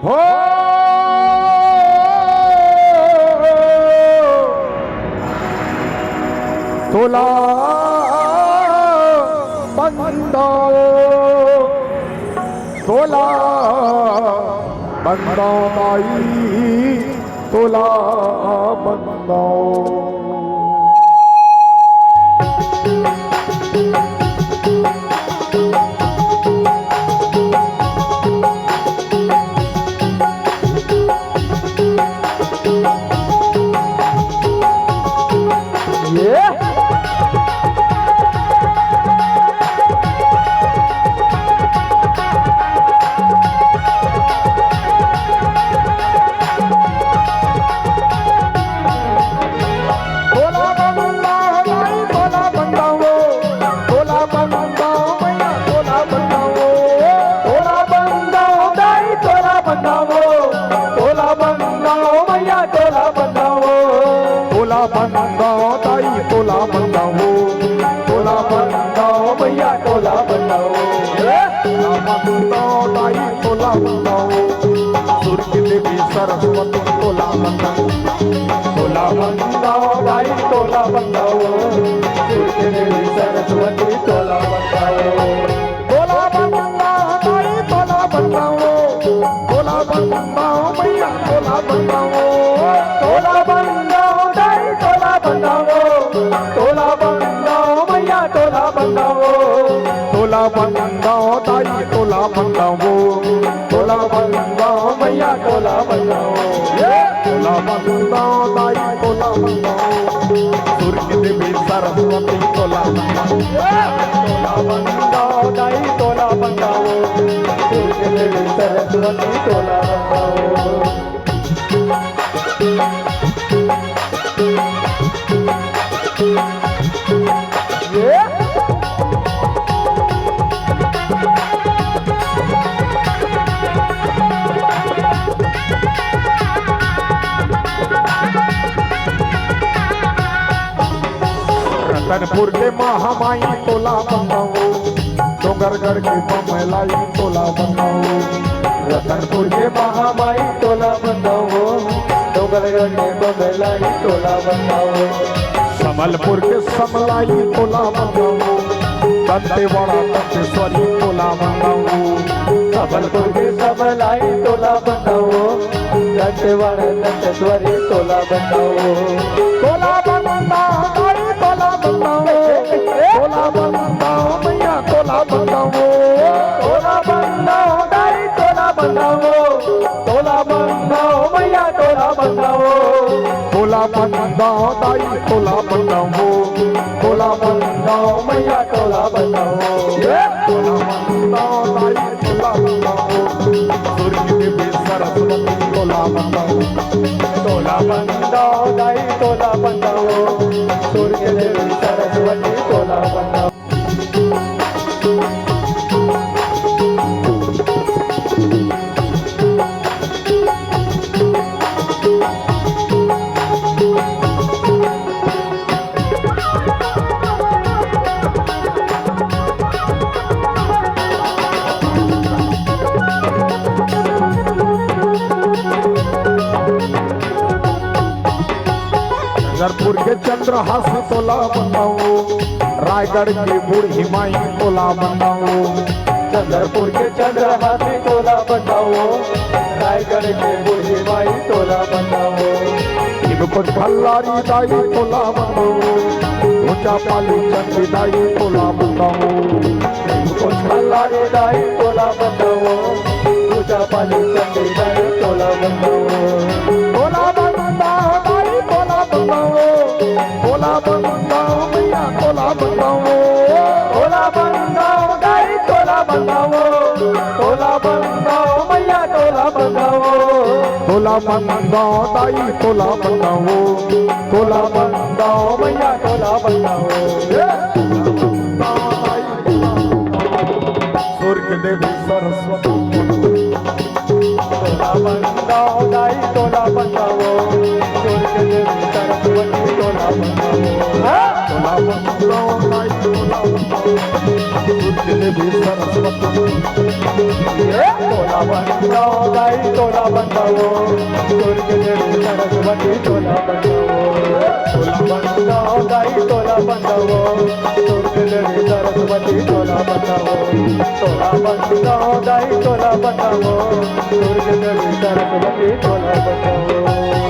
हो तोला बंदाओ तोला बंदाओ माई तोला बंदाओ बंदाओ ताई तोला बंदाओ तोला बंदाओ भैया तोला बंदाओ तोला बंदाओ ताई तोला बंदाओ सूर्य की देवी सरस्वती तोला बंदाओ तोला बंदाओ ताई तोला बंदाओ सूर्य की देवी सरस्वती तोला बंदाओ तोला बंदाओ ताई तोला बंदाओ तोला बंदाओ भैया तोला बंदाओ तोला बंदाओ तोला बंदाओ तोला बंदाओ भैया तोला बंदाओ तोला बंदाओ ताई तोला बंदाओ तोला बंदाओ भैया तोला बंदाओ तोला बंदाओ ताई तोला बंदाओ सूर्य की देवी सरस्वती तोला बंदाओ तोला बंदाओ ताई तोला बंदाओ सूर्य की देवी सरस्वती तोला बंदाओ रतनपुर के महामाई तोला बंदाओ डोंगरगढ़ के बमलाई तोला बंदाओ रतनपुर के महामाई तोला बंदाओ डोंगरगढ़ के बमलाई तोला बंदाओ समलपुर के समलाई तोला बंदाओ दंतेवाड़ा दंतेश्वरी तोला बंदाओ समलपुर के समलाई तोला बंदाओ दंतेवाड़ा दंतेश्वरी तोला बंदाओ तोला बंदाओ तोला बंदाओ तोला बंदाओ भैया तोला बंदाओ तोला बंदाओ ताई तोला बंदाओ तोला बंदाओ भैया तोला बंदाओ तोला बंदाओ ताई तोला बंदाओ तोला बंदाओ भैया तोला बंदाओ तोला बंदाओ ताई तोला बंदाओ सूर्य की देवी सरस्वती तोला बंदाओ तोला बंदाओ ताई तोला बंदाओ सूर्य की देवी सरस्वती तोला बंदाओ नगरपुर के चंद्रहास तोला बंदाओ रायगढ़ की बूढ़ी माई तोला बंदाओ चंद्रपुर के चंद्रहास तोला बंदाओ रायगढ़ के बूढ़ी माई तोला बंदाओ कुछ भल्लारी दाई तोला बंदाओ ऊंचा पाली चंदी दाई तोला बंदाओ कुछ भल्लारी दाई तोला बंदाओ ऊंचा पाली चंदी दाई तोला बंदाओ तोला बंदाओ दाई तोला बंदाओ तोला बंदाओ भैया तोला बंदाओ तोला बंदाओ दाई तोला बंदाओ तोला बंदाओ भैया तोला बंदाओ तोला बंदाओ दाई तोला बंदाओ तोला बंदाओ भैया तोला बंदाओ सूर्य देवी सरस्वती तोला बंदाओ दाई तोला बंदाओ सूर्य देवी सरस्वती तोला बंदाओ तोला बंदाओ दाई तोला बंदाओ सूर्य देवी सरस्वती तोला तोला बनाओ दाई तोला बनाओ दुर्ग देवी सरस्वती तोला बनाओ दाई तोला बनाओ दुर्ग देवी सरस्वती तोला बनाओ दाई तोला बनाओ दुर्ग देवी सरस्वती तोला बनाओ